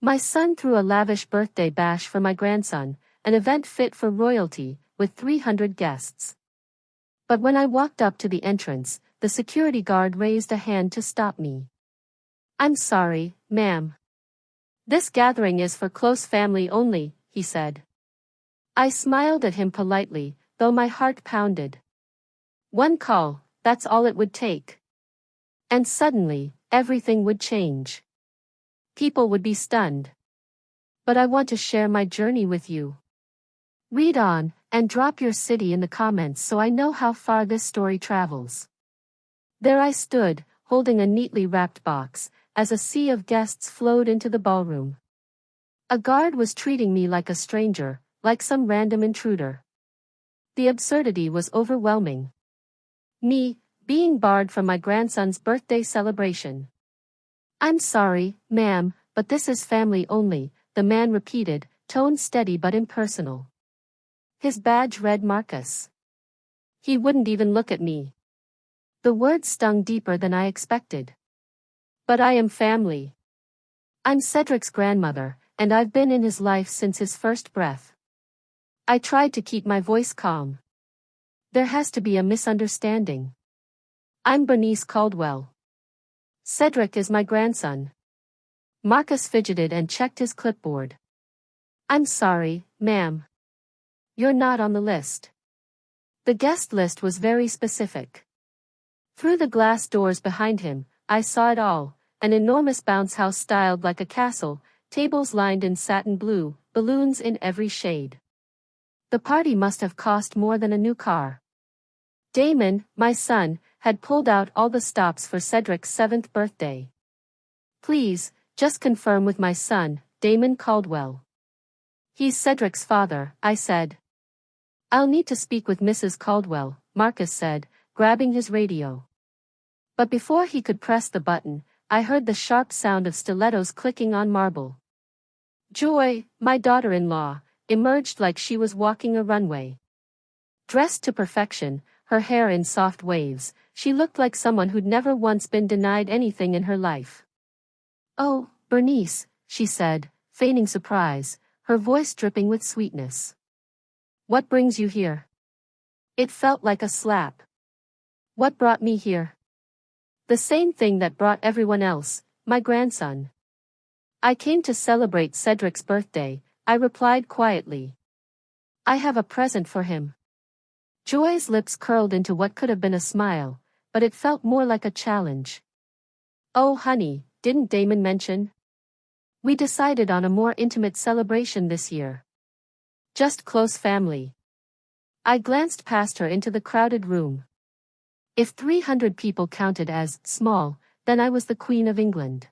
My son threw a lavish birthday bash for my grandson, an event fit for royalty, with 300 guests. But when I walked up to the entrance, the security guard raised a hand to stop me. "I'm sorry, ma'am. This gathering is for close family only," he said. I smiled at him politely, though my heart pounded. One call, that's all it would take. And suddenly, everything would change. People would be stunned. But I want to share my journey with you. Read on, and drop your city in the comments so I know how far this story travels. There I stood, holding a neatly wrapped box, as a sea of guests flowed into the ballroom. A guard was treating me like a stranger, like some random intruder. The absurdity was overwhelming. Me, being barred from my grandson's birthday celebration. "I'm sorry, ma'am, but this is family only," the man repeated, tone steady but impersonal. His badge read Marcus. He wouldn't even look at me. The words stung deeper than I expected. "But I am family. I'm Cedric's grandmother, and I've been in his life since his first breath." I tried to keep my voice calm. "There has to be a misunderstanding. I'm Bernice Caldwell. Cedric is my grandson." Marcus fidgeted and checked his clipboard. "I'm sorry, ma'am. You're not on the list." The guest list was very specific. Through the glass doors behind him, I saw it all, an enormous bounce house styled like a castle, tables lined in satin blue, balloons in every shade. The party must have cost more than a new car. Damon, my son, had pulled out all the stops for Cedric's 7th birthday. "Please, just confirm with my son, Damon Caldwell." "He's Cedric's father," I said. "I'll need to speak with Mrs. Caldwell," Marcus said, grabbing his radio. But before he could press the button, I heard the sharp sound of stilettos clicking on marble. Joy, my daughter-in-law, emerged like she was walking a runway. Dressed to perfection, her hair in soft waves, she looked like someone who'd never once been denied anything in her life. "Oh, Bernice," she said, feigning surprise, her voice dripping with sweetness. "What brings you here?" It felt like a slap. What brought me here? The same thing that brought everyone else, my grandson. "I came to celebrate Cedric's birthday," I replied quietly. "I have a present for him." Joy's lips curled into what could have been a smile, but it felt more like a challenge. "Oh honey, didn't Damon mention? We decided on a more intimate celebration this year. Just close family." I glanced past her into the crowded room. If 300 people counted as small, then I was the Queen of England.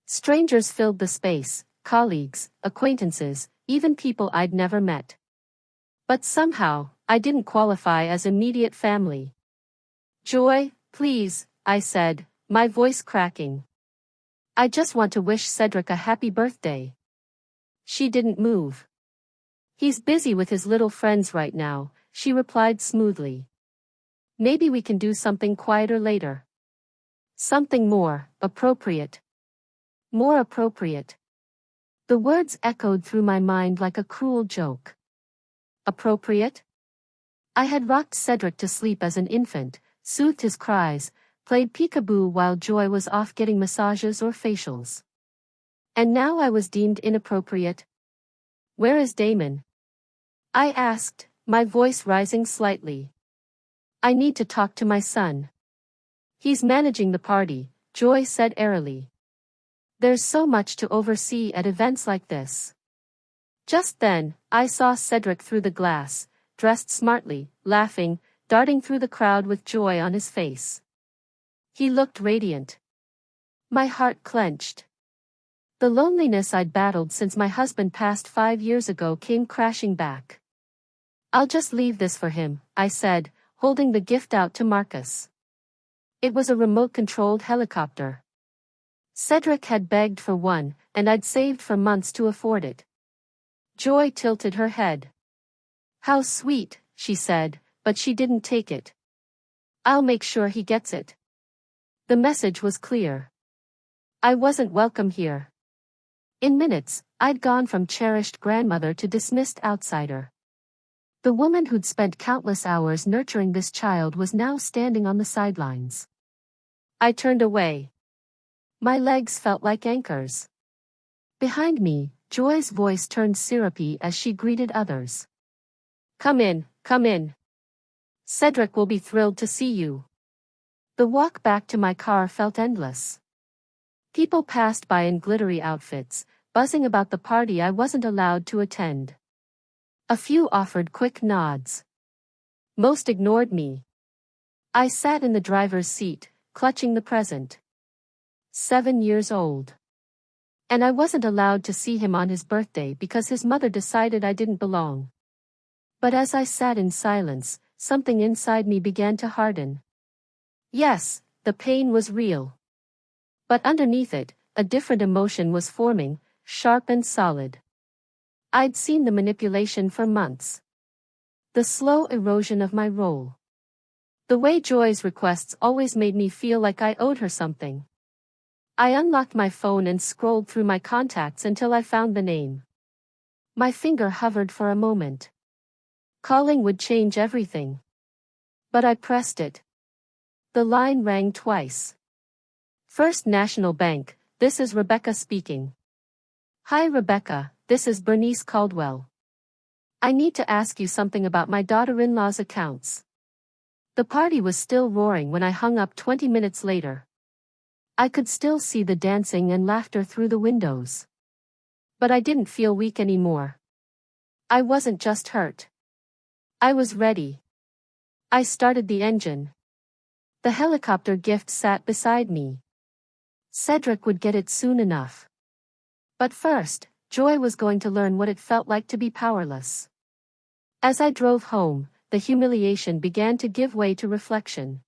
Strangers filled the space, colleagues, acquaintances, even people I'd never met. But somehow, I didn't qualify as immediate family. "Joy, please," I said, my voice cracking. "I just want to wish Cedric a happy birthday." She didn't move. "He's busy with his little friends right now," she replied smoothly. "Maybe we can do something quieter later. Something more appropriate." More appropriate. The words echoed through my mind like a cruel joke. Appropriate? I had rocked Cedric to sleep as an infant, soothed his cries, played peekaboo while Joy was off getting massages or facials. And now I was deemed inappropriate? "Where is Damon?" I asked, my voice rising slightly. "I need to talk to my son." "He's managing the party," Joy said airily. "There's so much to oversee at events like this." Just then, I saw Cedric through the glass, dressed smartly, laughing, darting through the crowd with joy on his face. He looked radiant. My heart clenched. The loneliness I'd battled since my husband passed 5 years ago came crashing back. "I'll just leave this for him," I said, holding the gift out to Marcus. It was a remote-controlled helicopter. Cedric had begged for one, and I'd saved for months to afford it. Joy tilted her head. "How sweet," she said, but she didn't take it. "I'll make sure he gets it." The message was clear. I wasn't welcome here. In minutes, I'd gone from cherished grandmother to dismissed outsider. The woman who'd spent countless hours nurturing this child was now standing on the sidelines. I turned away. My legs felt like anchors. Behind me, Joy's voice turned syrupy as she greeted others. Come in, come in. Cedric will be thrilled to see you. The walk back to my car felt endless. People passed by in glittery outfits, buzzing about the party I wasn't allowed to attend. A few offered quick nods. Most ignored me. I sat in the driver's seat, clutching the present. 7 years old. And I wasn't allowed to see him on his birthday because his mother decided I didn't belong. But as I sat in silence, something inside me began to harden. Yes, the pain was real. But underneath it, a different emotion was forming, sharp and solid. I'd seen the manipulation for months. The slow erosion of my role. The way Joy's requests always made me feel like I owed her something. I unlocked my phone and scrolled through my contacts until I found the name. My finger hovered for a moment. Calling would change everything. But I pressed it. The line rang twice. First National Bank, this is Rebecca speaking. Hi Rebecca, this is Bernice Caldwell. I need to ask you something about my daughter-in-law's accounts. The party was still roaring when I hung up 20 minutes later. I could still see the dancing and laughter through the windows. But I didn't feel weak anymore. I wasn't just hurt. I was ready. I started the engine. The helicopter gift sat beside me. Cedric would get it soon enough. But first, Joy was going to learn what it felt like to be powerless. As I drove home, the humiliation began to give way to reflection.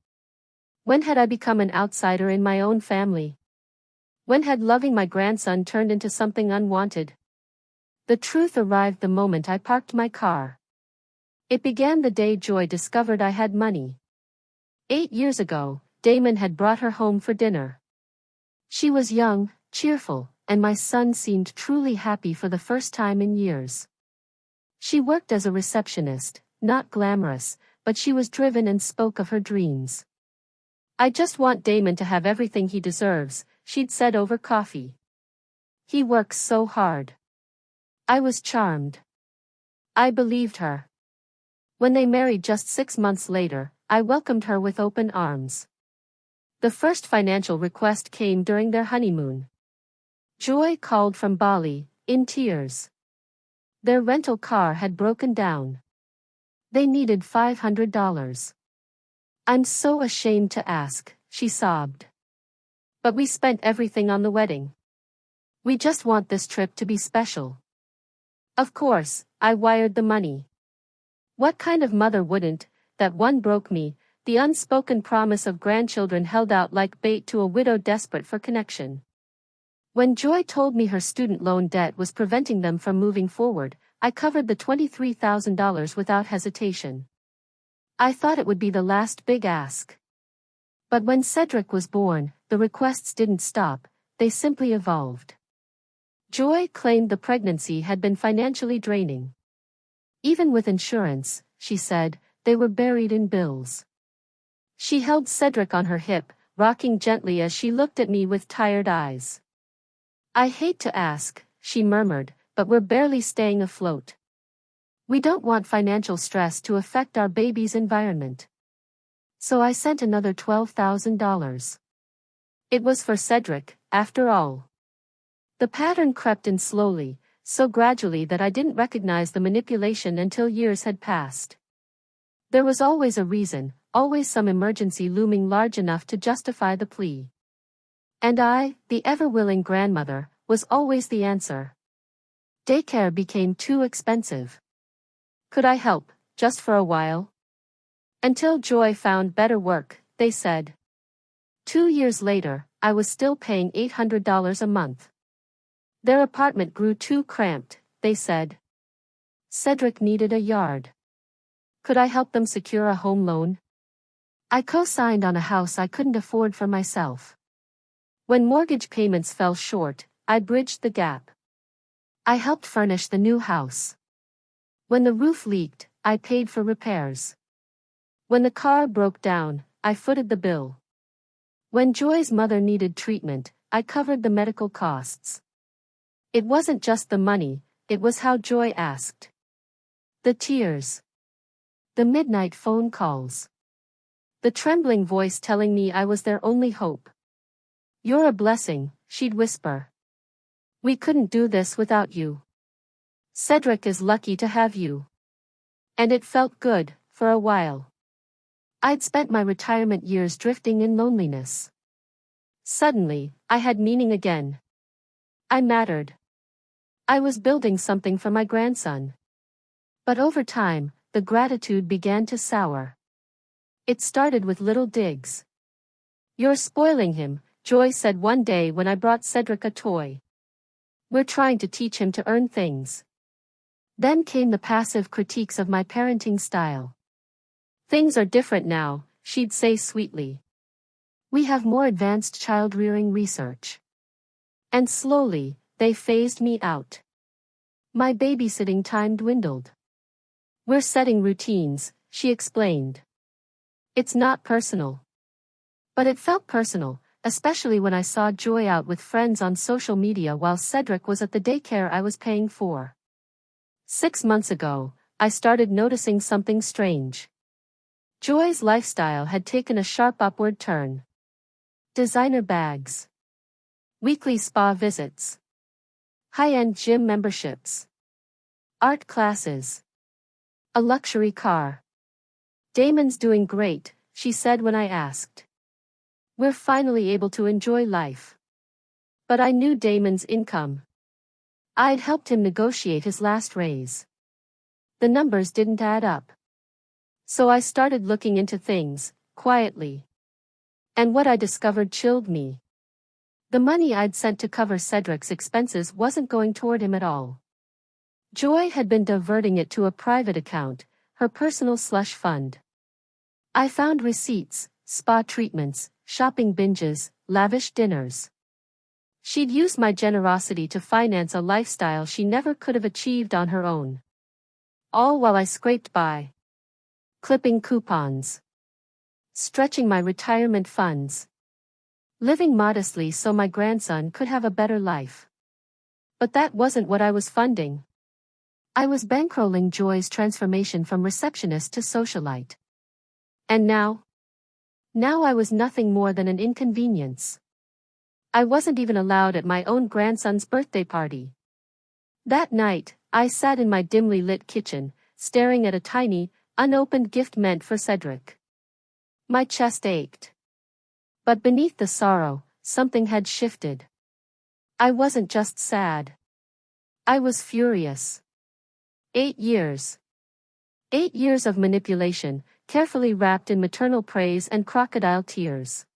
When had I become an outsider in my own family? When had loving my grandson turned into something unwanted? The truth arrived the moment I parked my car. It began the day Joy discovered I had money. 8 years ago, Damon had brought her home for dinner. She was young, cheerful, and my son seemed truly happy for the first time in years. She worked as a receptionist, not glamorous, but she was driven and spoke of her dreams. I just want Damon to have everything he deserves, she'd said over coffee. He works so hard. I was charmed. I believed her. When they married just 6 months later, I welcomed her with open arms. The first financial request came during their honeymoon. Joy called from Bali, in tears. Their rental car had broken down. They needed $500. I'm so ashamed to ask, she sobbed. But we spent everything on the wedding. We just want this trip to be special. Of course, I wired the money. What kind of mother wouldn't? That one broke me. The unspoken promise of grandchildren held out like bait to a widow desperate for connection. When Joy told me her student loan debt was preventing them from moving forward, I covered the $23,000 without hesitation. I thought it would be the last big ask. But when Cedric was born, the requests didn't stop, they simply evolved. Joy claimed the pregnancy had been financially draining. Even with insurance, she said, they were buried in bills. She held Cedric on her hip, rocking gently as she looked at me with tired eyes. I hate to ask, she murmured, but we're barely staying afloat. We don't want financial stress to affect our baby's environment. So I sent another $12,000. It was for Cedric, after all. The pattern crept in slowly, so gradually that I didn't recognize the manipulation until years had passed. There was always a reason, always some emergency looming large enough to justify the plea. And I, the ever-willing grandmother, was always the answer. Daycare became too expensive. Could I help, just for a while? Until Joy found better work, they said. 2 years later, I was still paying $800 a month. Their apartment grew too cramped, they said. Cedric needed a yard. Could I help them secure a home loan? I co-signed on a house I couldn't afford for myself. When mortgage payments fell short, I bridged the gap. I helped furnish the new house. When the roof leaked, I paid for repairs. When the car broke down, I footed the bill. When Joy's mother needed treatment, I covered the medical costs. It wasn't just the money, it was how Joy asked. The tears. The midnight phone calls. The trembling voice telling me I was their only hope. "You're a blessing," she'd whisper. "We couldn't do this without you. Cedric is lucky to have you." And it felt good, for a while. I'd spent my retirement years drifting in loneliness. Suddenly, I had meaning again. I mattered. I was building something for my grandson. But over time, the gratitude began to sour. It started with little digs. "You're spoiling him," Joy said one day when I brought Cedric a toy. "We're trying to teach him to earn things." Then came the passive critiques of my parenting style. "Things are different now," she'd say sweetly. "We have more advanced child-rearing research." And slowly, they phased me out. My babysitting time dwindled. "We're setting routines," she explained. "It's not personal." But it felt personal, especially when I saw Joy out with friends on social media while Cedric was at the daycare I was paying for. 6 months ago, I started noticing something strange. Joy's lifestyle had taken a sharp upward turn. Designer bags. Weekly spa visits. High-end gym memberships. Art classes. A luxury car. "Damon's doing great," she said when I asked. "We're finally able to enjoy life." But I knew Damon's income. I'd helped him negotiate his last raise. The numbers didn't add up. So I started looking into things, quietly. And what I discovered chilled me. The money I'd sent to cover Cedric's expenses wasn't going toward him at all. Joy had been diverting it to a private account, her personal slush fund. I found receipts, spa treatments, shopping binges, lavish dinners. She'd used my generosity to finance a lifestyle she never could have achieved on her own. All while I scraped by. Clipping coupons. Stretching my retirement funds. Living modestly so my grandson could have a better life. But that wasn't what I was funding. I was bankrolling Joy's transformation from receptionist to socialite. And now? Now I was nothing more than an inconvenience. I wasn't even allowed at my own grandson's birthday party. That night, I sat in my dimly lit kitchen, staring at a tiny, unopened gift meant for Cedric. My chest ached. But beneath the sorrow, something had shifted. I wasn't just sad. I was furious. 8 years. 8 years of manipulation, carefully wrapped in maternal praise and crocodile tears.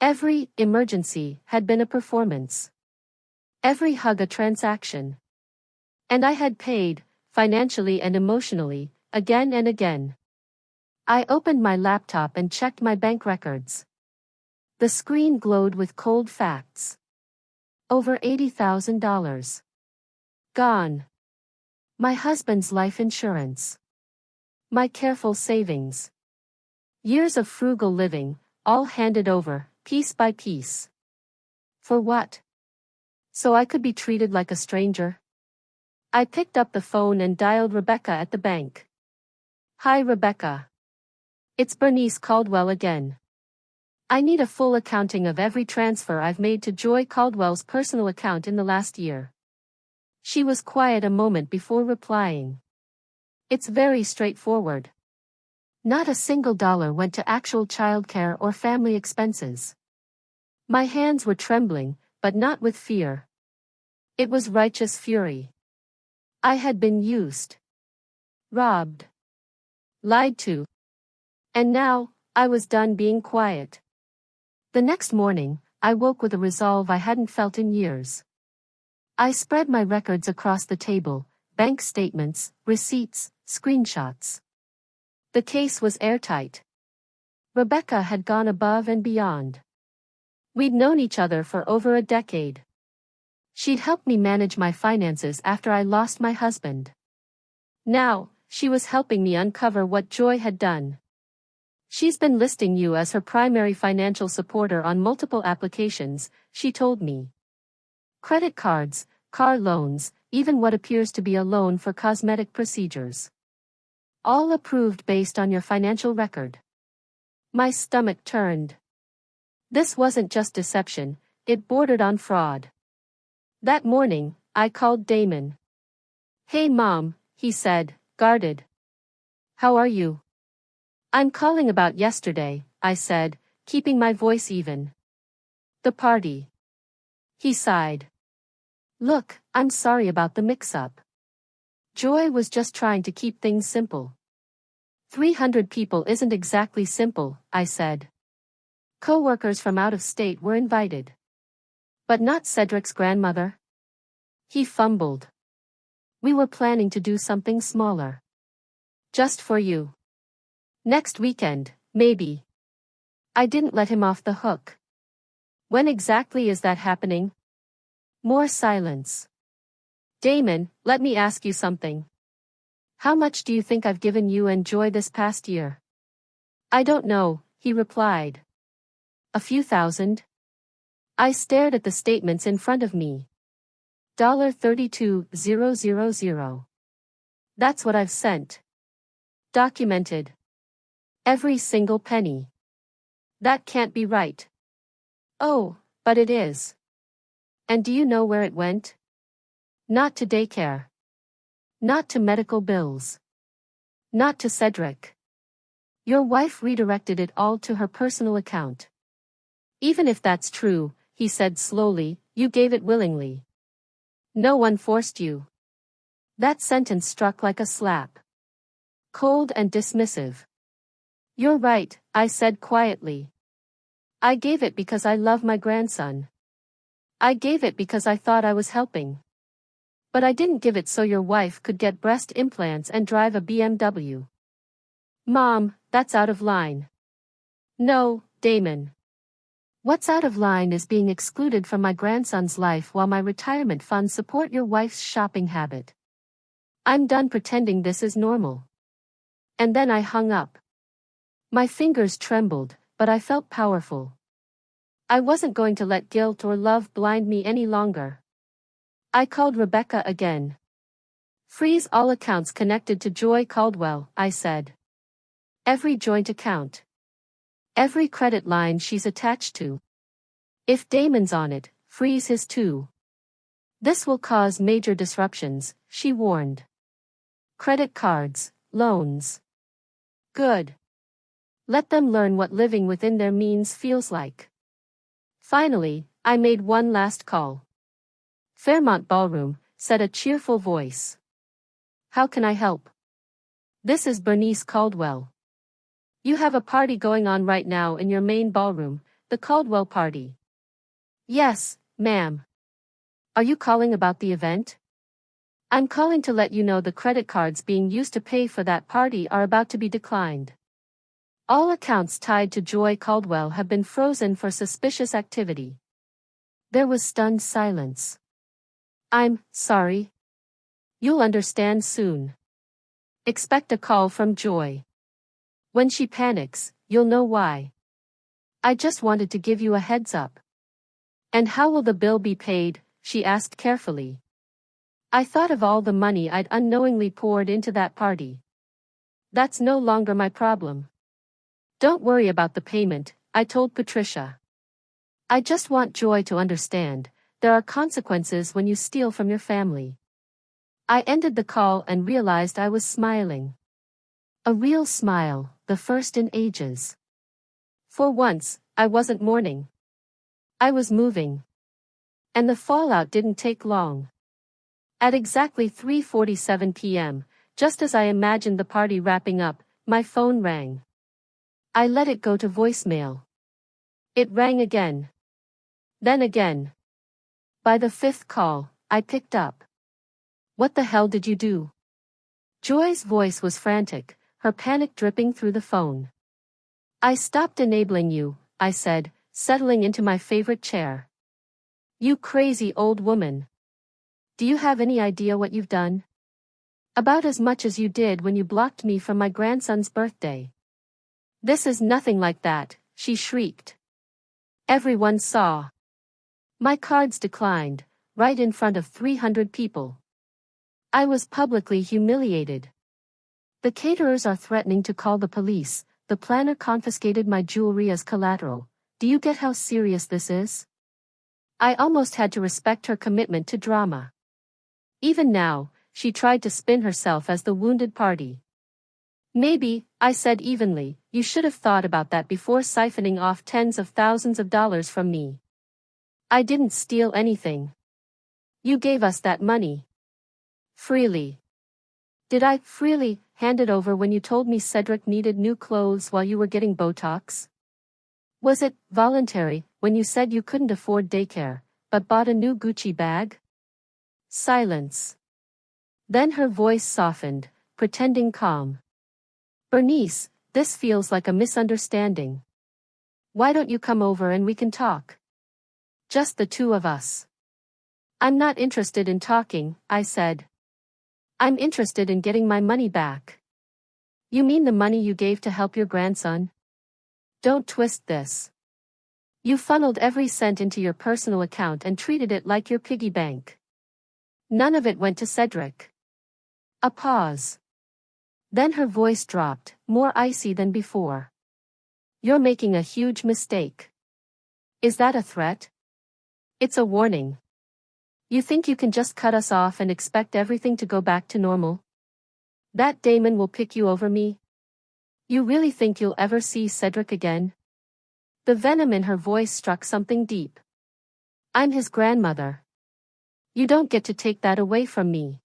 Every emergency had been a performance. Every hug a transaction. And I had paid, financially and emotionally, again and again. I opened my laptop and checked my bank records. The screen glowed with cold facts. Over $80,000. Gone. My husband's life insurance. My careful savings. Years of frugal living, all handed over, piece by piece. For what? So I could be treated like a stranger? I picked up the phone and dialed Rebecca at the bank. "Hi Rebecca. It's Bernice Caldwell again. I need a full accounting of every transfer I've made to Joy Caldwell's personal account in the last year." She was quiet a moment before replying. "It's very straightforward. Not a single dollar went to actual childcare or family expenses." My hands were trembling, but not with fear. It was righteous fury. I had been used. Robbed. Lied to. And now, I was done being quiet. The next morning, I woke with a resolve I hadn't felt in years. I spread my records across the table, bank statements, receipts, screenshots. The case was airtight. Rebecca had gone above and beyond. We'd known each other for over a decade. She'd helped me manage my finances after I lost my husband. Now, she was helping me uncover what Joy had done. She's been listing you as her primary financial supporter on multiple applications, she told me. Credit cards, car loans, even what appears to be a loan for cosmetic procedures. All approved based on your financial record. My stomach turned. This wasn't just deception, it bordered on fraud. That morning, I called Damon. "Hey Mom," he said, guarded. "How are you?" "I'm calling about yesterday," I said, keeping my voice even. "The party." He sighed. "Look, I'm sorry about the mix-up. Joy was just trying to keep things simple." 300 people isn't exactly simple, I said. Co-workers from out of state were invited. But not Cedric's grandmother. He fumbled. "We were planning to do something smaller. Just for you. Next weekend, maybe." I didn't let him off the hook. "When exactly is that happening?" More silence. "Damon, let me ask you something. How much do you think I've given you and Joy this past year?" "I don't know," he replied. "A few thousand?" I stared at the statements in front of me. $32,000. That's what I've sent. Documented. Every single penny. That can't be right. Oh, but it is. And do you know where it went? Not to daycare. Not to medical bills. Not to Cedric. Your wife redirected it all to her personal account. Even if that's true, he said slowly, you gave it willingly. No one forced you. That sentence struck like a slap. Cold and dismissive. You're right, I said quietly. I gave it because I love my grandson. I gave it because I thought I was helping. But I didn't give it so your wife could get breast implants and drive a BMW. Mom, that's out of line. No, Damon. What's out of line is being excluded from my grandson's life while my retirement funds support your wife's shopping habit. I'm done pretending this is normal. And then I hung up. My fingers trembled, but I felt powerful. I wasn't going to let guilt or love blind me any longer. I called Rebecca again. Freeze all accounts connected to Joy Caldwell, I said. Every joint account. Every credit line she's attached to. If Damon's on it, freeze his too. This will cause major disruptions, she warned. Credit cards, loans. Good. Let them learn what living within their means feels like. Finally, I made one last call. Fairmont Ballroom, said a cheerful voice. How can I help? This is Bernice Caldwell. You have a party going on right now in your main ballroom, the Caldwell party. Yes, ma'am. Are you calling about the event? I'm calling to let you know the credit cards being used to pay for that party are about to be declined. All accounts tied to Joy Caldwell have been frozen for suspicious activity. There was stunned silence. I'm sorry. You'll understand soon. Expect a call from Joy. When she panics, you'll know why. I just wanted to give you a heads up. And how will the bill be paid? She asked carefully. I thought of all the money I'd unknowingly poured into that party. That's no longer my problem. Don't worry about the payment, I told Patricia. I just want Joy to understand, there are consequences when you steal from your family. I ended the call and realized I was smiling. A real smile, the first in ages. For once, I wasn't mourning. I was moving. And the fallout didn't take long. At exactly 3:47 p.m., just as I imagined the party wrapping up, my phone rang. I let it go to voicemail. It rang again. Then again. By the fifth call, I picked up. What the hell did you do? Joy's voice was frantic, her panic dripping through the phone. I stopped enabling you, I said, settling into my favorite chair. You crazy old woman. Do you have any idea what you've done? About as much as you did when you blocked me from my grandson's birthday. This is nothing like that, she shrieked. Everyone saw. My cards declined, right in front of 300 people. I was publicly humiliated. The caterers are threatening to call the police. The planner confiscated my jewelry as collateral. Do you get how serious this is? I almost had to respect her commitment to drama. Even now, she tried to spin herself as the wounded party. Maybe, I said evenly, you should have thought about that before siphoning off tens of thousands of dollars from me. I didn't steal anything. You gave us that money. Freely. Did I freely hand it over when you told me Cedric needed new clothes while you were getting Botox? Was it voluntary when you said you couldn't afford daycare, but bought a new Gucci bag? Silence. Then her voice softened, pretending calm. Bernice, this feels like a misunderstanding. Why don't you come over and we can talk? Just the two of us. I'm not interested in talking, I said. I'm interested in getting my money back. You mean the money you gave to help your grandson? Don't twist this. You funneled every cent into your personal account and treated it like your piggy bank. None of it went to Cedric. A pause. Then her voice dropped, more icy than before. You're making a huge mistake. Is that a threat? It's a warning. You think you can just cut us off and expect everything to go back to normal? That Damon will pick you over me? You really think you'll ever see Cedric again? The venom in her voice struck something deep. I'm his grandmother. You don't get to take that away from me.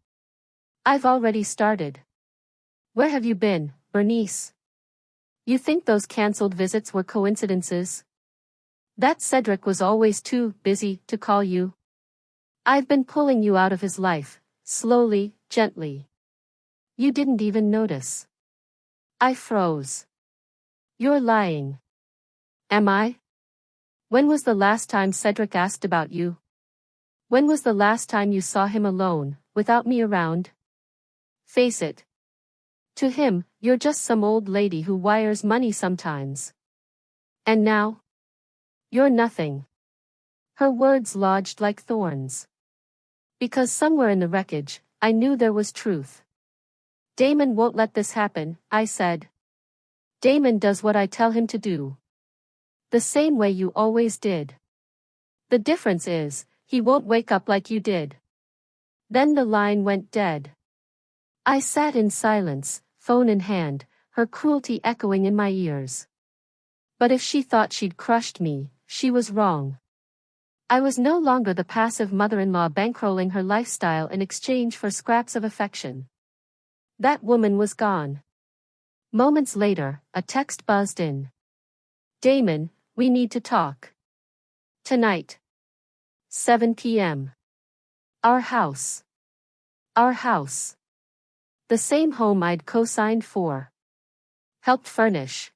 I've already started. Where have you been, Bernice? You think those cancelled visits were coincidences? That Cedric was always too busy to call you. I've been pulling you out of his life, slowly, gently. You didn't even notice. I froze. You're lying. Am I? When was the last time Cedric asked about you? When was the last time you saw him alone, without me around? Face it. To him, you're just some old lady who wires money sometimes. And now? You're nothing. Her words lodged like thorns. Because somewhere in the wreckage, I knew there was truth. Damon won't let this happen, I said. Damon does what I tell him to do. The same way you always did. The difference is, he won't wake up like you did. Then the line went dead. I sat in silence, phone in hand, her cruelty echoing in my ears. But if she thought she'd crushed me, she was wrong. I was no longer the passive mother-in-law bankrolling her lifestyle in exchange for scraps of affection. That woman was gone. Moments later, a text buzzed in. Damon, we need to talk. Tonight. 7 p.m. Our house. Our house. The same home I'd co-signed for. Helped furnish.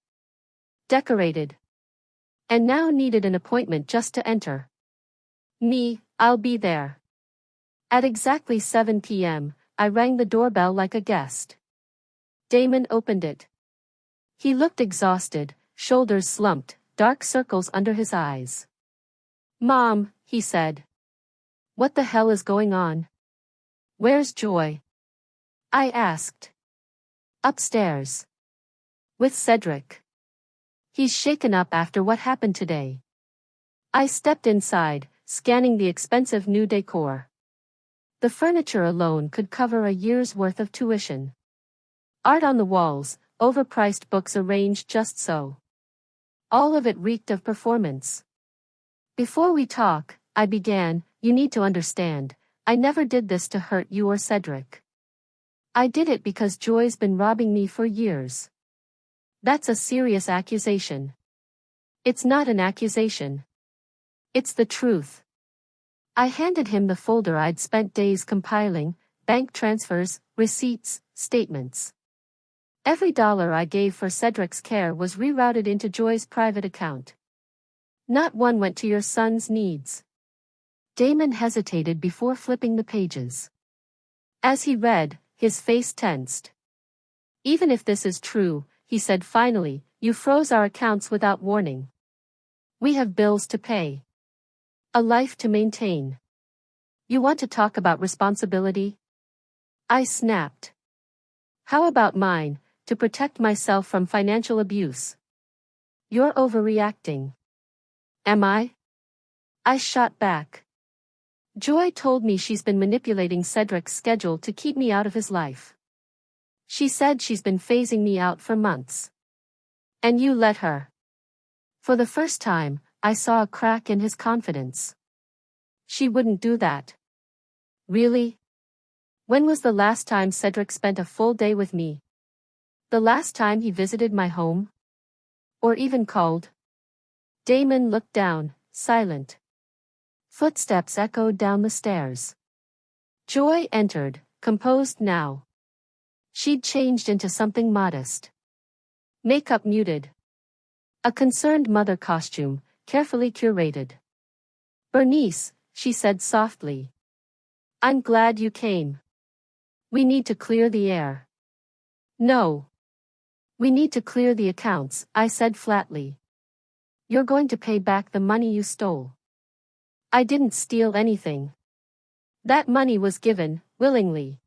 Decorated. And now needed an appointment just to enter. Me, I'll be there. At exactly 7 p.m., I rang the doorbell like a guest. Damon opened it. He looked exhausted, shoulders slumped, dark circles under his eyes. Mom, he said. What the hell is going on? Where's Joy? I asked. Upstairs. With Cedric. He's shaken up after what happened today. I stepped inside, scanning the expensive new decor. The furniture alone could cover a year's worth of tuition. Art on the walls, overpriced books arranged just so. All of it reeked of performance. Before we talk, I began, you need to understand, I never did this to hurt you or Cedric. I did it because Joy's been robbing me for years. That's a serious accusation. It's not an accusation. It's the truth. I handed him the folder I'd spent days compiling, bank transfers, receipts, statements. Every dollar I gave for Cedric's care was rerouted into Joy's private account. Not one went to your son's needs. Damon hesitated before flipping the pages. As he read, his face tensed. Even if this is true, he said finally, you froze our accounts without warning. We have bills to pay. A life to maintain. You want to talk about responsibility? I snapped. How about mine, to protect myself from financial abuse? You're overreacting. Am I? I shot back. Joy told me she's been manipulating Cedric's schedule to keep me out of his life. She said she's been phasing me out for months. And you let her. For the first time, I saw a crack in his confidence. She wouldn't do that. Really? When was the last time Cedric spent a full day with me? The last time he visited my home? Or even called? Damon looked down, silent. Footsteps echoed down the stairs. Joy entered, composed now. She'd changed into something modest. Makeup muted. A concerned mother costume, carefully curated. Bernice, she said softly. I'm glad you came. We need to clear the air. No. We need to clear the accounts, I said flatly. You're going to pay back the money you stole. I didn't steal anything. That money was given, willingly.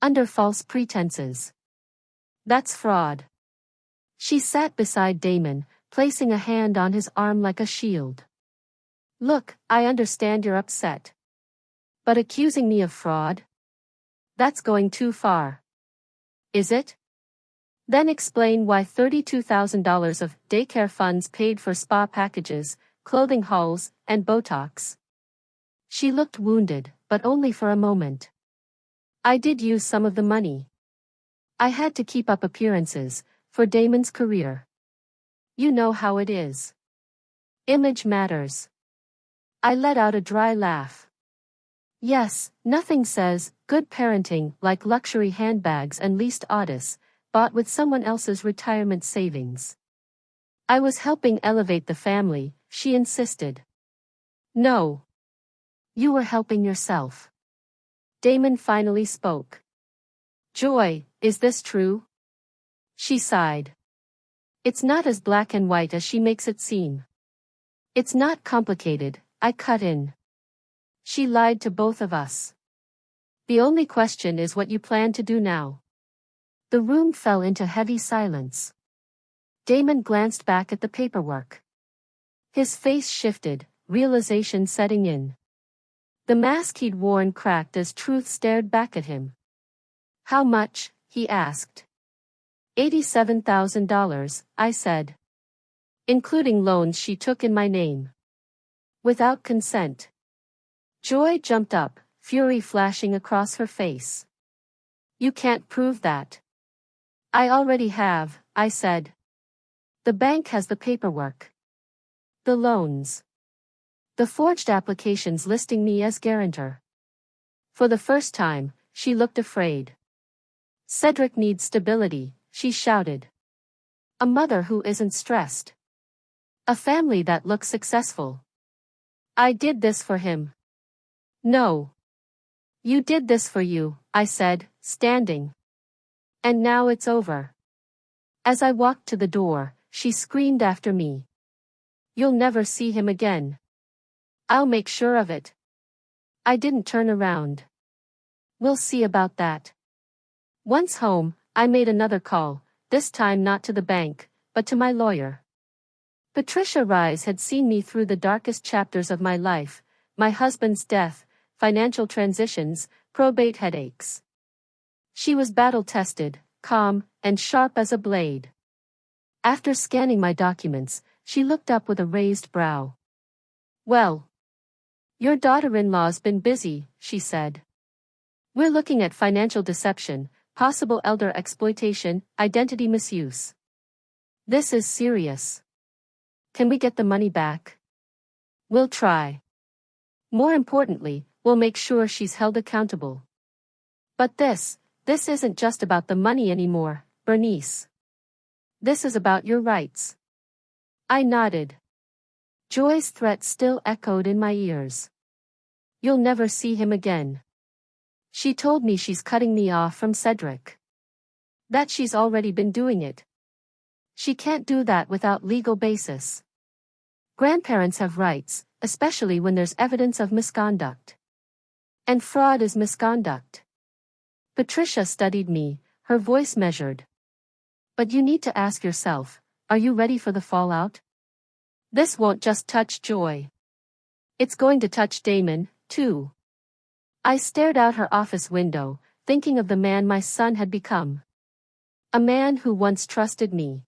Under false pretenses. That's fraud. She sat beside Damon, placing a hand on his arm like a shield. Look, I understand you're upset. But accusing me of fraud? That's going too far. Is it? Then explain why $32,000 of daycare funds paid for spa packages, clothing hauls, and Botox. She looked wounded, but only for a moment. I did use some of the money. I had to keep up appearances, for Damon's career. You know how it is. Image matters. I let out a dry laugh. Yes, nothing says good parenting like luxury handbags and leased Audis, bought with someone else's retirement savings. I was helping elevate the family, she insisted. No. You were helping yourself. Damon finally spoke. Joy, is this true? She sighed. It's not as black and white as she makes it seem. It's not complicated, I cut in. She lied to both of us. The only question is what you plan to do now. The room fell into heavy silence. Damon glanced back at the paperwork. His face shifted, realization setting in. The mask he'd worn cracked as truth stared back at him. How much? He asked. $87,000, I said. Including loans she took in my name. Without consent. Joy jumped up, fury flashing across her face. You can't prove that. I already have, I said. The bank has the paperwork. The loans. The forged applications listing me as guarantor. For the first time, she looked afraid. Cedric needs stability, she shouted. A mother who isn't stressed. A family that looks successful. I did this for him. No. You did this for you, I said, standing. And now it's over. As I walked to the door, she screamed after me. You'll never see him again. I'll make sure of it. I didn't turn around. We'll see about that. Once home, I made another call, this time not to the bank, but to my lawyer. Patricia Rise had seen me through the darkest chapters of my life, my husband's death, financial transitions, probate headaches. She was battle-tested, calm, and sharp as a blade. After scanning my documents, she looked up with a raised brow. Well, your daughter-in-law's been busy, she said. We're looking at financial deception, possible elder exploitation, identity misuse. This is serious. Can we get the money back? We'll try. More importantly, we'll make sure she's held accountable. But this isn't just about the money anymore, Bernice. This is about your rights. I nodded. Joy's threat still echoed in my ears. You'll never see him again. She told me she's cutting me off from Cedric. That she's already been doing it. She can't do that without legal basis. Grandparents have rights, especially when there's evidence of misconduct. And fraud is misconduct. Patricia studied me, her voice measured. But you need to ask yourself, are you ready for the fallout? This won't just touch Joy. It's going to touch Damon, too. I stared out her office window, thinking of the man my son had become. A man who once trusted me.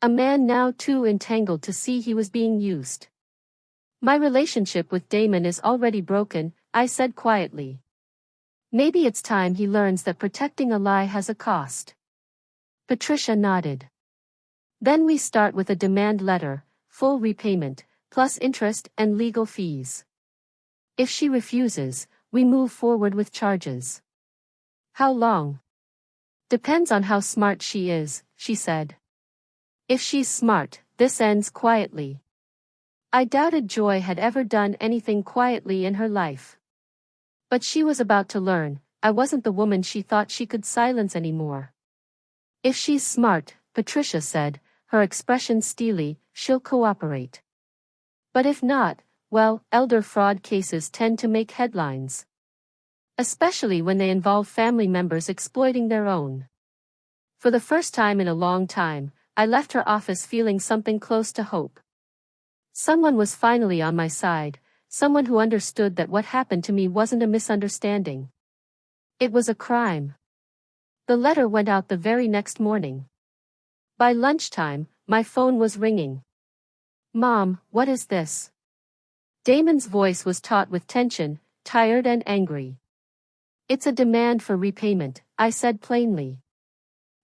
A man now too entangled to see he was being used. My relationship with Damon is already broken, I said quietly. Maybe it's time he learns that protecting a lie has a cost. Patricia nodded. Then we start with a demand letter, full repayment, plus interest and legal fees. If she refuses, we move forward with charges. How long? Depends on how smart she is, she said. If she's smart, this ends quietly. I doubted Joy had ever done anything quietly in her life. But she was about to learn, I wasn't the woman she thought she could silence anymore. If she's smart, Patricia said, her expression steely, she'll cooperate. But if not, well, elder fraud cases tend to make headlines. Especially when they involve family members exploiting their own. For the first time in a long time, I left her office feeling something close to hope. Someone was finally on my side, someone who understood that what happened to me wasn't a misunderstanding. It was a crime. The letter went out the very next morning. By lunchtime, my phone was ringing. Mom, what is this? Damon's voice was taut with tension, tired and angry. It's a demand for repayment, I said plainly.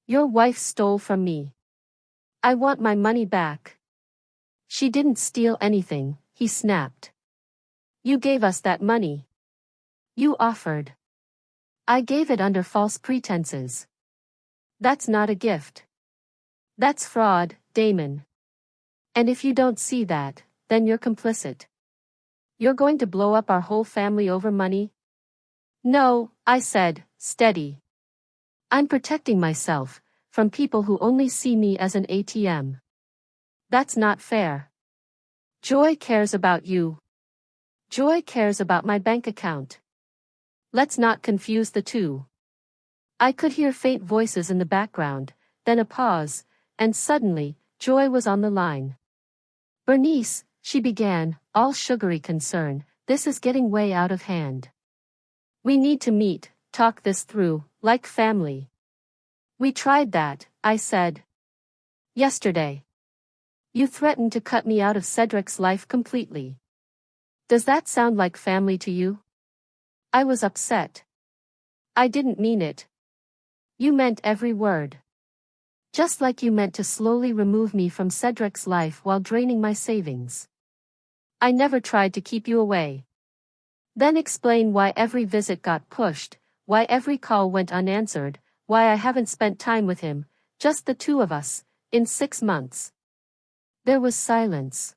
Your wife stole from me. I want my money back. She didn't steal anything, he snapped. You gave us that money. You offered. I gave it under false pretenses. That's not a gift. That's fraud, Damon. And if you don't see that, then you're complicit. You're going to blow up our whole family over money? No, I said, steady. I'm protecting myself from people who only see me as an ATM. That's not fair. Joy cares about you. Joy cares about my bank account. Let's not confuse the two. I could hear faint voices in the background, then a pause, and suddenly, Joy was on the line. Bernice, she began, all sugary concern, this is getting way out of hand. We need to meet, talk this through, like family. We tried that, I said. Yesterday. You threatened to cut me out of Cedric's life completely. Does that sound like family to you? I was upset. I didn't mean it. You meant every word. Just like you meant to slowly remove me from Cedric's life while draining my savings. I never tried to keep you away. Then explain why every visit got pushed, why every call went unanswered, why I haven't spent time with him, just the two of us, in 6 months. There was silence.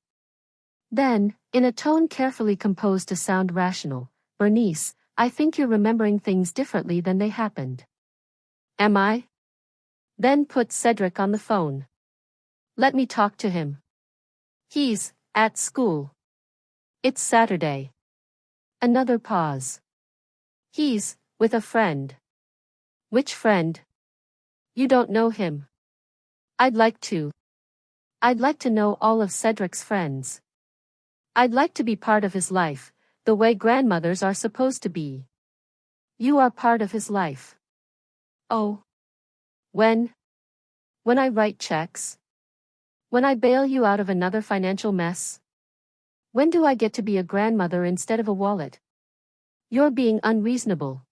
Then, in a tone carefully composed to sound rational, Bernice, I think you're remembering things differently than they happened. Am I? Then put Cedric on the phone. Let me talk to him. He's at school. It's Saturday. Another pause. He's with a friend. Which friend? You don't know him. I'd like to. I'd like to know all of Cedric's friends. I'd like to be part of his life, the way grandmothers are supposed to be. You are part of his life. Oh. When? When I write checks? When I bail you out of another financial mess? When do I get to be a grandmother instead of a wallet? You're being unreasonable.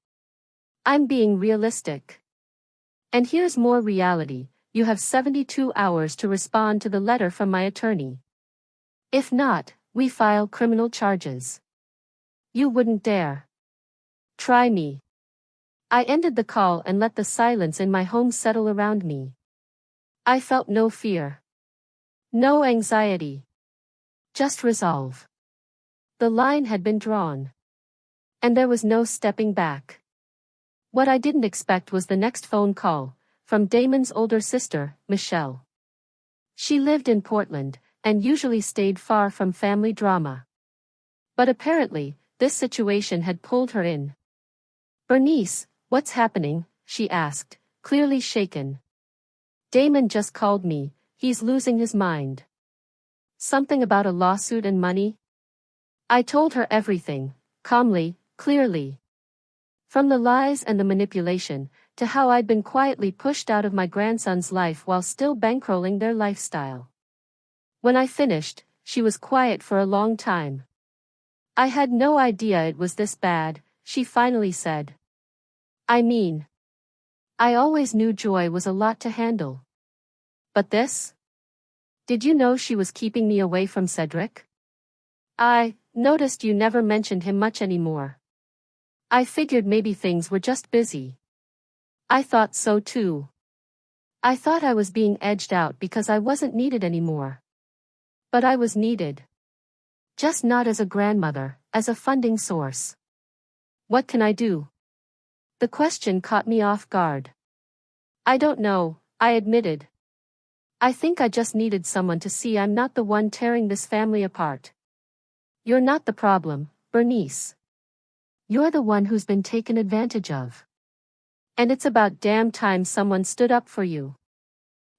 I'm being realistic. And here's more reality, you have 72 hours to respond to the letter from my attorney. If not, we file criminal charges. You wouldn't dare. Try me. I ended the call and let the silence in my home settle around me. I felt no fear. No anxiety. Just resolve. The line had been drawn. And there was no stepping back. What I didn't expect was the next phone call, from Damon's older sister, Michelle. She lived in Portland, and usually stayed far from family drama. But apparently, this situation had pulled her in. "Bernice, what's happening?" she asked, clearly shaken. "Damon just called me, he's losing his mind." "Something about a lawsuit and money?" I told her everything, calmly, clearly. From the lies and the manipulation, to how I'd been quietly pushed out of my grandson's life while still bankrolling their lifestyle. When I finished, she was quiet for a long time. "I had no idea it was this bad," she finally said. "I mean, I always knew Joy was a lot to handle. But this? Did you know she was keeping me away from Cedric? I noticed you never mentioned him much anymore. I figured maybe things were just busy." I thought so too. I thought I was being edged out because I wasn't needed anymore. But I was needed. Just not as a grandmother, as a funding source. "What can I do?" The question caught me off guard. "I don't know," I admitted. "I think I just needed someone to see I'm not the one tearing this family apart." "You're not the problem, Bernice. You're the one who's been taken advantage of. And it's about damn time someone stood up for you.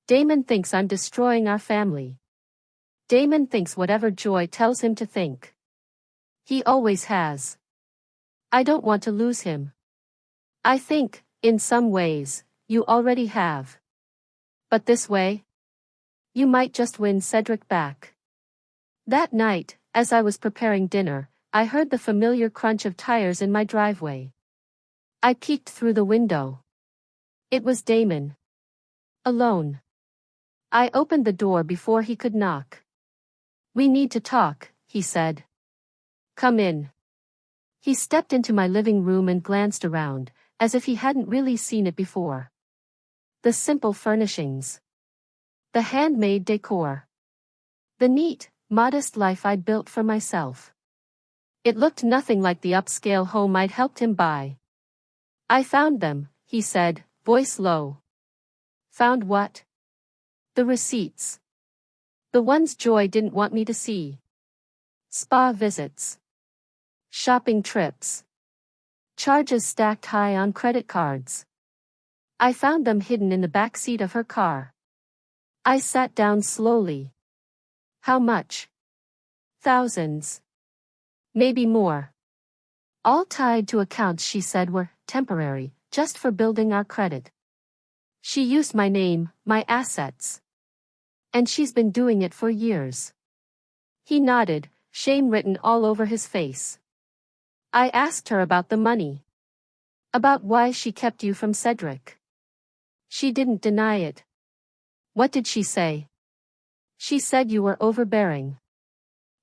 Damon thinks I'm destroying our family. Damon thinks whatever Joy tells him to think. He always has. I don't want to lose him. I think, in some ways, you already have. But this way? You might just win Cedric back." That night, as I was preparing dinner, I heard the familiar crunch of tires in my driveway. I peeked through the window. It was Damon. Alone. I opened the door before he could knock. "We need to talk," he said. "Come in." He stepped into my living room and glanced around, as if he hadn't really seen it before. The simple furnishings. The handmade decor. The neat, modest life I'd built for myself. It looked nothing like the upscale home I'd helped him buy. "I found them," he said, voice low. "Found what?" "The receipts. The ones Joy didn't want me to see. Spa visits. Shopping trips. Charges stacked high on credit cards. I found them hidden in the back seat of her car." I sat down slowly. "How much?" "Thousands. Maybe more. All tied to accounts she said were temporary, just for building our credit. She used my name, my assets. And she's been doing it for years." He nodded, shame written all over his face. "I asked her about the money. About why she kept you from Cedric. She didn't deny it." "What did she say?" "She said you were overbearing.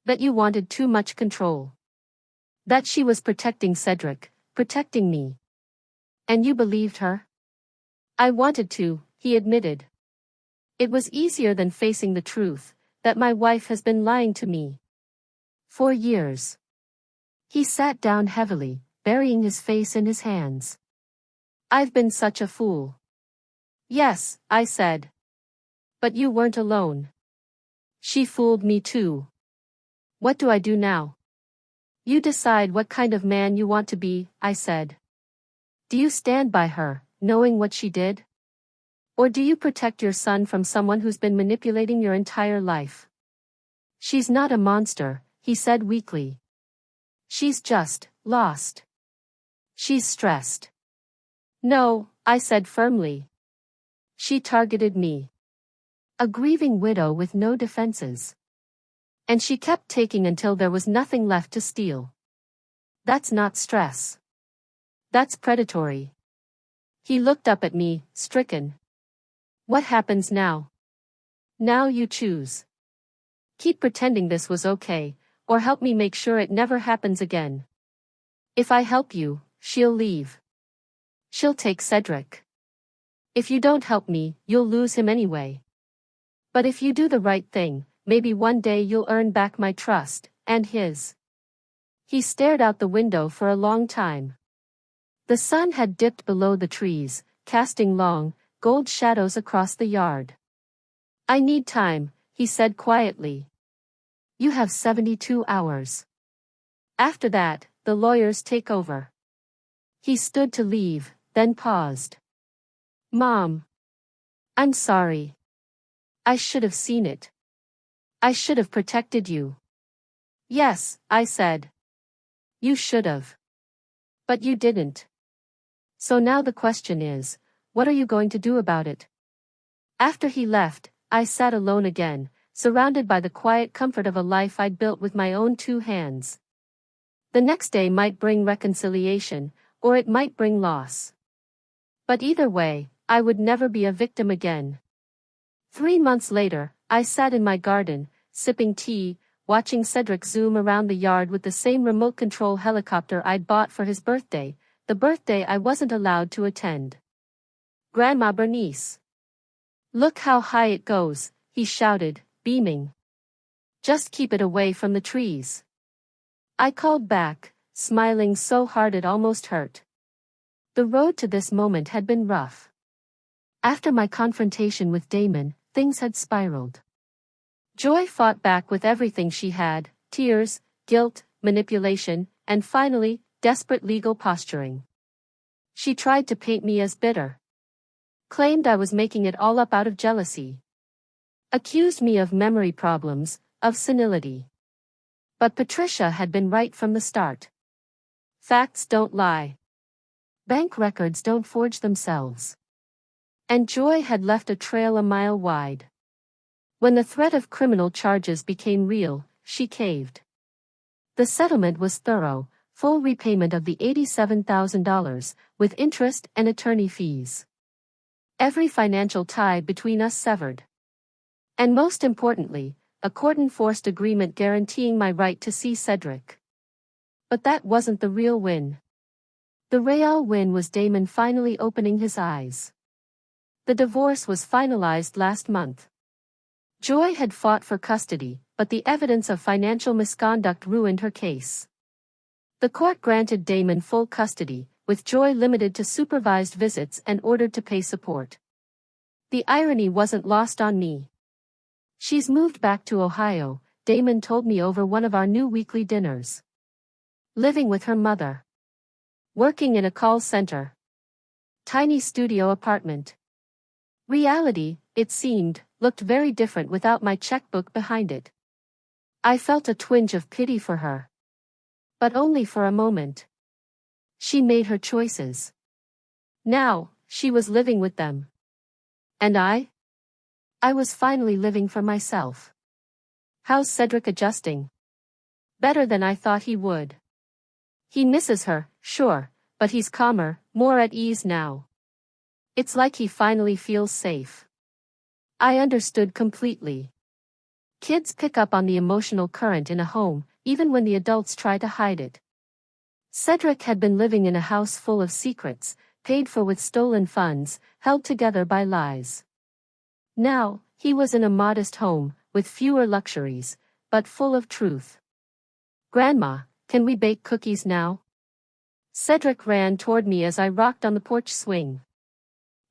That you wanted too much control. That she was protecting Cedric, protecting me." "And you believed her?" "I wanted to," he admitted. "It was easier than facing the truth, that my wife has been lying to me. For years." He sat down heavily, burying his face in his hands. "I've been such a fool." "Yes," I said. "But you weren't alone. She fooled me too." "What do I do now?" "You decide what kind of man you want to be," I said. "Do you stand by her, knowing what she did? Or do you protect your son from someone who's been manipulating your entire life?" "She's not a monster," he said weakly. "She's just lost. She's stressed." "No," I said firmly. "She targeted me. A grieving widow with no defenses. And she kept taking until there was nothing left to steal. That's not stress. That's predatory." He looked up at me, stricken. "What happens now?" "Now you choose. Keep pretending this was okay, or help me make sure it never happens again. If I help you, she'll leave. She'll take Cedric. If you don't help me, you'll lose him anyway. But if you do the right thing, maybe one day you'll earn back my trust, and his." He stared out the window for a long time. The sun had dipped below the trees, casting long, gold shadows across the yard. I need time, he said quietly. You have 72 hours. After that, the lawyers take over. He stood to leave, then paused. Mom. I'm sorry. I should have seen it. I should have protected you. Yes, I said. You should have. But you didn't. So now the question is, what are you going to do about it? After he left, I sat alone again, surrounded by the quiet comfort of a life I'd built with my own 2 hands. The next day might bring reconciliation, or it might bring loss. But either way, I would never be a victim again. 3 months later, I sat in my garden, sipping tea, watching Cedric zoom around the yard with the same remote control helicopter I'd bought for his birthday, the birthday I wasn't allowed to attend. Grandma Bernice. Look how high it goes, he shouted, beaming. Just keep it away from the trees. I called back, smiling so hard it almost hurt. The road to this moment had been rough. After my confrontation with Damon, things had spiraled. Joy fought back with everything she had, tears, guilt, manipulation, and finally, desperate legal posturing. She tried to paint me as bitter. Claimed I was making it all up out of jealousy. Accused me of memory problems, of senility. But Patricia had been right from the start. Facts don't lie. Bank records don't forge themselves. And Joy had left a trail a mile wide. When the threat of criminal charges became real, she caved. The settlement was thorough, full repayment of the $87,000, with interest and attorney fees. Every financial tie between us severed. And most importantly, a court-enforced agreement guaranteeing my right to see Cedric. But that wasn't the real win. The real win was Damon finally opening his eyes. The divorce was finalized last month. Joy had fought for custody, but the evidence of financial misconduct ruined her case. The court granted Damon full custody, with Joy limited to supervised visits and ordered to pay support. The irony wasn't lost on me. She's moved back to Ohio, Damon told me over one of our new weekly dinners. Living with her mother. Working in a call center. Tiny studio apartment. Reality, it seemed, looked very different without my checkbook behind it. I felt a twinge of pity for her. But only for a moment. She made her choices. Now, she was living with them. And I? I was finally living for myself. How's Cedric adjusting? Better than I thought he would. He misses her, sure, but he's calmer, more at ease now. It's like he finally feels safe. I understood completely. Kids pick up on the emotional current in a home, even when the adults try to hide it. Cedric had been living in a house full of secrets, paid for with stolen funds, held together by lies. Now, he was in a modest home, with fewer luxuries, but full of truth. Grandma, can we bake cookies now? Cedric ran toward me as I rocked on the porch swing.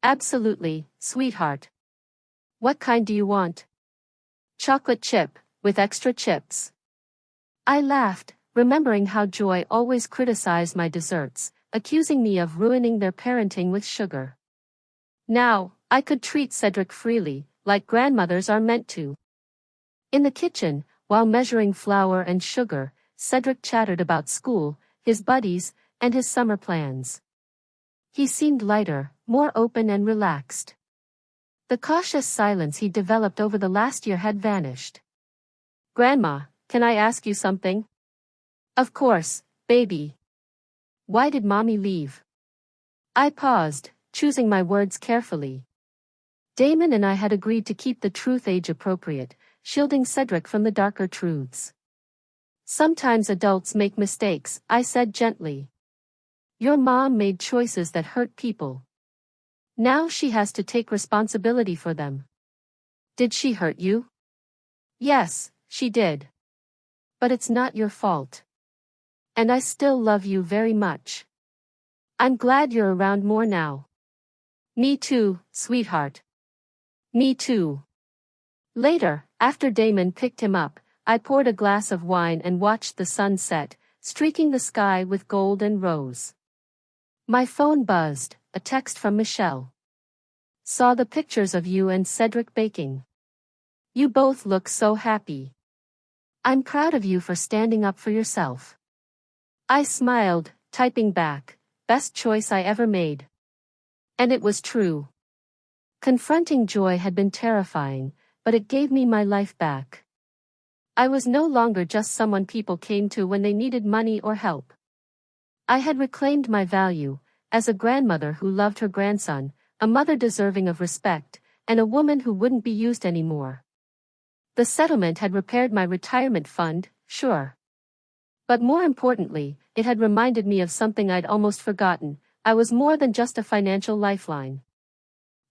Absolutely, sweetheart. What kind do you want? Chocolate chip, with extra chips. I laughed, remembering how Joy always criticized my desserts, accusing me of ruining their parenting with sugar. Now, I could treat Cedric freely, like grandmothers are meant to. In the kitchen, while measuring flour and sugar, Cedric chattered about school, his buddies, and his summer plans. He seemed lighter, more open and relaxed. The cautious silence he developed over the last year had vanished. Grandma, can I ask you something? Of course, baby. Why did Mommy leave? I paused, choosing my words carefully. Damon and I had agreed to keep the truth age-appropriate, shielding Cedric from the darker truths. Sometimes adults make mistakes, I said gently. Your mom made choices that hurt people. Now she has to take responsibility for them. Did she hurt you? Yes, she did. But it's not your fault. And I still love you very much. I'm glad you're around more now. Me too, sweetheart. Me too. Later, after Damon picked him up, I poured a glass of wine and watched the sun set, streaking the sky with gold and rose. My phone buzzed, a text from Michelle. Saw the pictures of you and Cedric baking. You both look so happy. I'm proud of you for standing up for yourself. I smiled, typing back, best choice I ever made. And it was true. Confronting Joy had been terrifying, but it gave me my life back. I was no longer just someone people came to when they needed money or help. I had reclaimed my value, as a grandmother who loved her grandson, a mother deserving of respect, and a woman who wouldn't be used anymore. The settlement had repaired my retirement fund, sure. But more importantly, it had reminded me of something I'd almost forgotten. I was more than just a financial lifeline.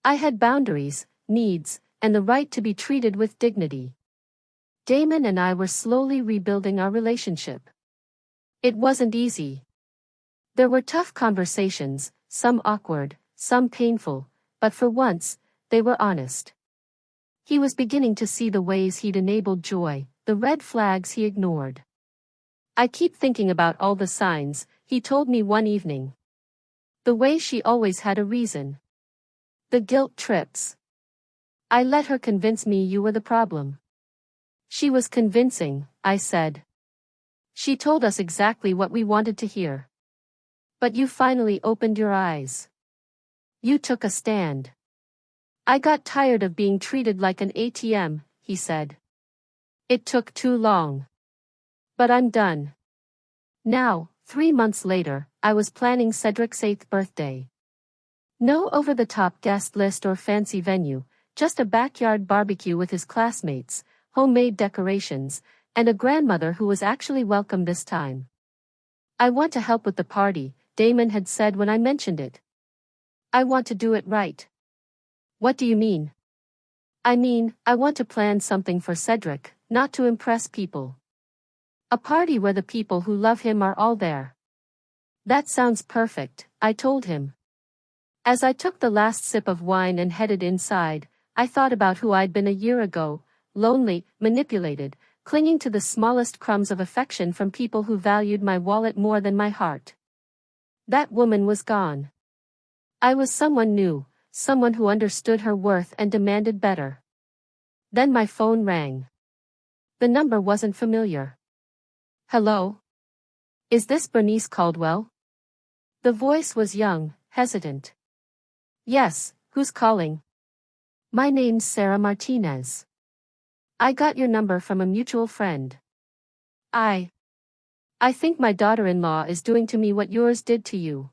I had boundaries, needs, and the right to be treated with dignity. Damon and I were slowly rebuilding our relationship. It wasn't easy. There were tough conversations, some awkward, some painful, but for once, they were honest. He was beginning to see the ways he'd enabled Joy, the red flags he ignored. I keep thinking about all the signs, he told me one evening. The way she always had a reason. The guilt trips. I let her convince me you were the problem. She was convincing, I said. She told us exactly what we wanted to hear. But you finally opened your eyes. You took a stand. I got tired of being treated like an ATM, he said. It took too long. But I'm done. Now, 3 months later, I was planning Cedric's 8th birthday. No over-the-top guest list or fancy venue, just a backyard barbecue with his classmates, homemade decorations, and a grandmother who was actually welcome this time. I want to help with the party, Damon had said when I mentioned it. I want to do it right. What do you mean? I mean, I want to plan something for Cedric, not to impress people. A party where the people who love him are all there. That sounds perfect, I told him. As I took the last sip of wine and headed inside, I thought about who I'd been a year ago, lonely, manipulated, clinging to the smallest crumbs of affection from people who valued my wallet more than my heart. That woman was gone. I was someone new, someone who understood her worth and demanded better. Then my phone rang. The number wasn't familiar. Hello? Is this Bernice Caldwell? The voice was young, hesitant. Yes, who's calling? My name's Sarah Martinez. I got your number from a mutual friend. I think my daughter-in-law is doing to me what yours did to you.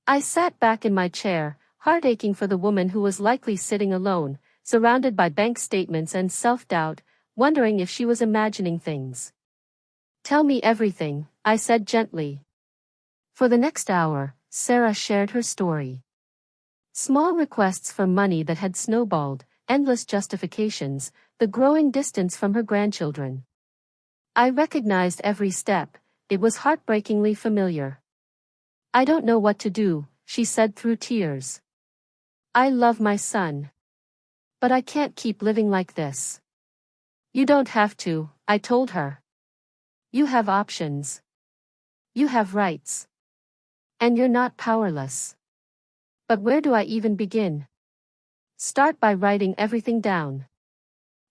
I sat back in my chair, heart aching for the woman who was likely sitting alone, surrounded by bank statements and self-doubt, wondering if she was imagining things. Tell me everything, I said gently. For the next hour, Sarah shared her story. Small requests for money that had snowballed, endless justifications, the growing distance from her grandchildren. I recognized every step, it was heartbreakingly familiar. I don't know what to do, she said through tears. I love my son. But I can't keep living like this. You don't have to, I told her. You have options. You have rights. And you're not powerless. But where do I even begin? Start by writing everything down.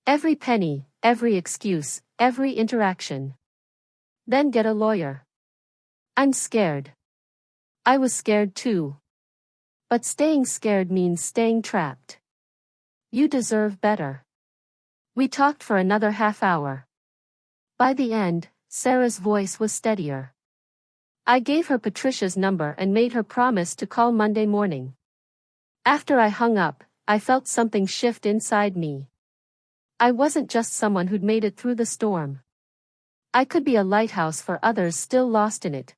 Every penny, every excuse, every interaction. Then get a lawyer. I'm scared. I was scared too. But staying scared means staying trapped. You deserve better. We talked for another half hour. By the end, Sarah's voice was steadier. I gave her Patricia's number and made her promise to call Monday morning. After I hung up, I felt something shift inside me. I wasn't just someone who'd made it through the storm. I could be a lighthouse for others still lost in it.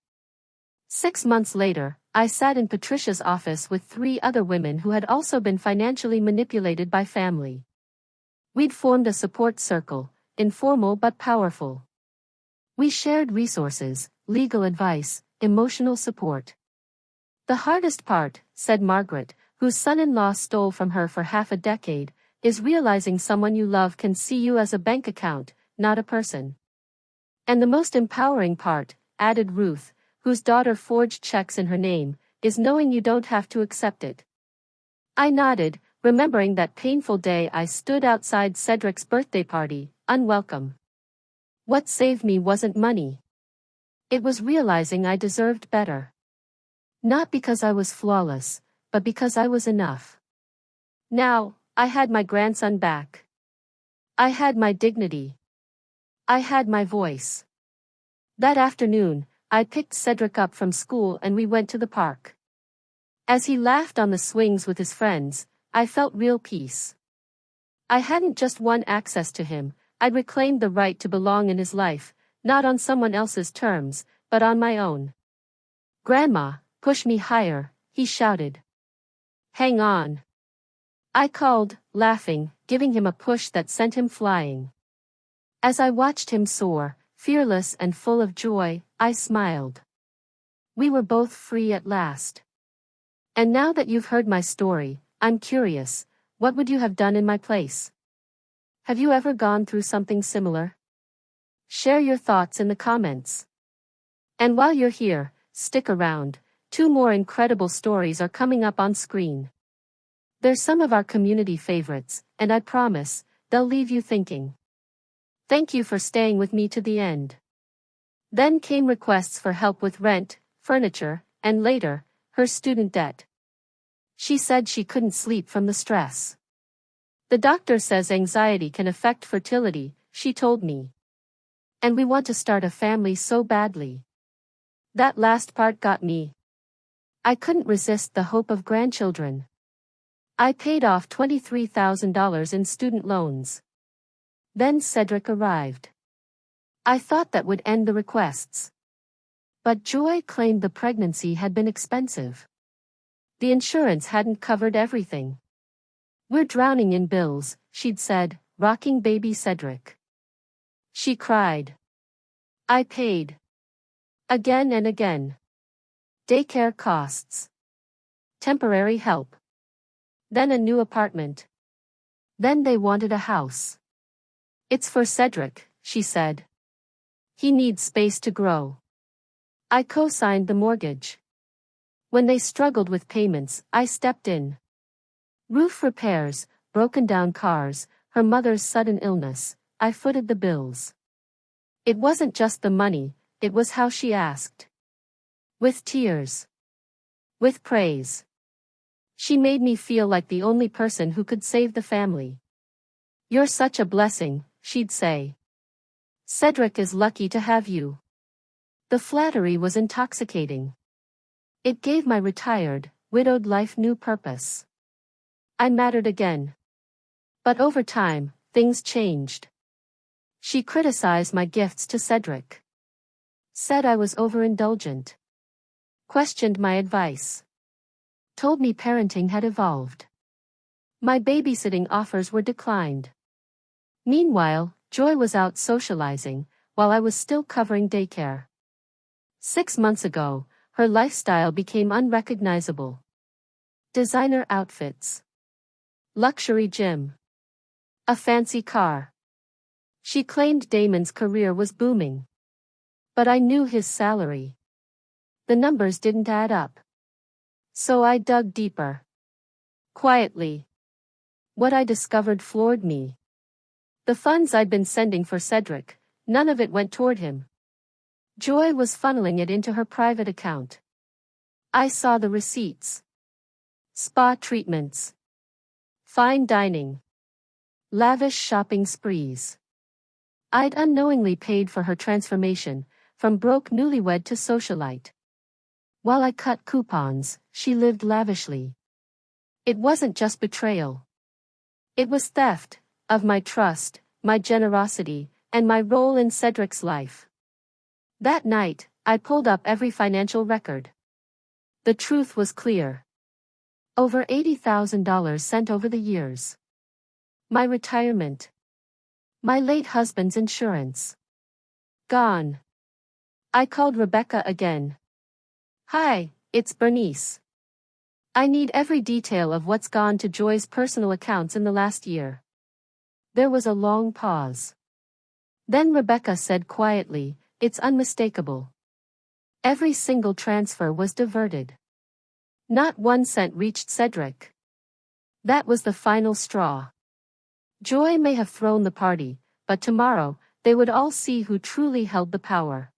6 months later, I sat in Patricia's office with 3 other women who had also been financially manipulated by family. We'd formed a support circle, informal but powerful. We shared resources, legal advice, emotional support. The hardest part, said Margaret, whose son-in-law stole from her for half a decade, is realizing someone you love can see you as a bank account, not a person. And the most empowering part, added Ruth, whose daughter forged checks in her name, is knowing you don't have to accept it. I nodded, remembering that painful day I stood outside Cedric's birthday party, unwelcome. What saved me wasn't money. It was realizing I deserved better. Not because I was flawless, but because I was enough. Now, I had my grandson back. I had my dignity. I had my voice. That afternoon, I picked Cedric up from school and we went to the park. As he laughed on the swings with his friends, I felt real peace. I hadn't just won access to him, I'd reclaimed the right to belong in his life, not on someone else's terms, but on my own. "Grandma, push me higher," he shouted. "Hang on." I called, laughing, giving him a push that sent him flying. As I watched him soar, fearless and full of joy, I smiled. We were both free at last. And now that you've heard my story, I'm curious, what would you have done in my place? Have you ever gone through something similar? Share your thoughts in the comments. And while you're here, stick around, 2 more incredible stories are coming up on screen. They're some of our community favorites, and I promise, they'll leave you thinking. Thank you for staying with me to the end. Then came requests for help with rent, furniture, and later, her student debt. She said she couldn't sleep from the stress. The doctor says anxiety can affect fertility, she told me. And we want to start a family so badly. That last part got me. I couldn't resist the hope of grandchildren. I paid off $23,000 in student loans. Then Cedric arrived. I thought that would end the requests. But Joy claimed the pregnancy had been expensive. The insurance hadn't covered everything. "We're drowning in bills," she'd said, rocking baby Cedric. She cried. I paid. Again and again. Daycare costs. Temporary help. Then a new apartment. Then they wanted a house. "It's for Cedric," she said. "He needs space to grow." I co-signed the mortgage. When they struggled with payments, I stepped in. Roof repairs, broken down cars, her mother's sudden illness, I footed the bills. It wasn't just the money, it was how she asked. With tears. With praise. She made me feel like the only person who could save the family. "You're such a blessing," she'd say. "Cedric is lucky to have you." The flattery was intoxicating. It gave my retired, widowed life new purpose. I mattered again. But over time, things changed. She criticized my gifts to Cedric. Said I was overindulgent. Questioned my advice. Told me parenting had evolved. My babysitting offers were declined. Meanwhile, Joy was out socializing, while I was still covering daycare. 6 months ago, her lifestyle became unrecognizable. Designer outfits. Luxury gym. A fancy car. She claimed Damon's career was booming. But I knew his salary. The numbers didn't add up. So I dug deeper. Quietly. What I discovered floored me. The funds I'd been sending for Cedric, none of it went toward him. Joy was funneling it into her private account. I saw the receipts. Spa treatments. Fine dining. Lavish shopping sprees. I'd unknowingly paid for her transformation, from broke newlywed to socialite. While I cut coupons, she lived lavishly. It wasn't just betrayal. It was theft, of my trust, my generosity, and my role in Cedric's life. That night, I pulled up every financial record. The truth was clear. Over $80,000 sent over the years. My retirement. My late husband's insurance. Gone. I called Rebecca again. Hi, it's Bernice. I need every detail of what's gone to Joy's personal accounts in the last year. There was a long pause. Then Rebecca said quietly, it's unmistakable. Every single transfer was diverted. Not 1 cent reached Cedric. That was the final straw. Joy may have thrown the party, but tomorrow, they would all see who truly held the power.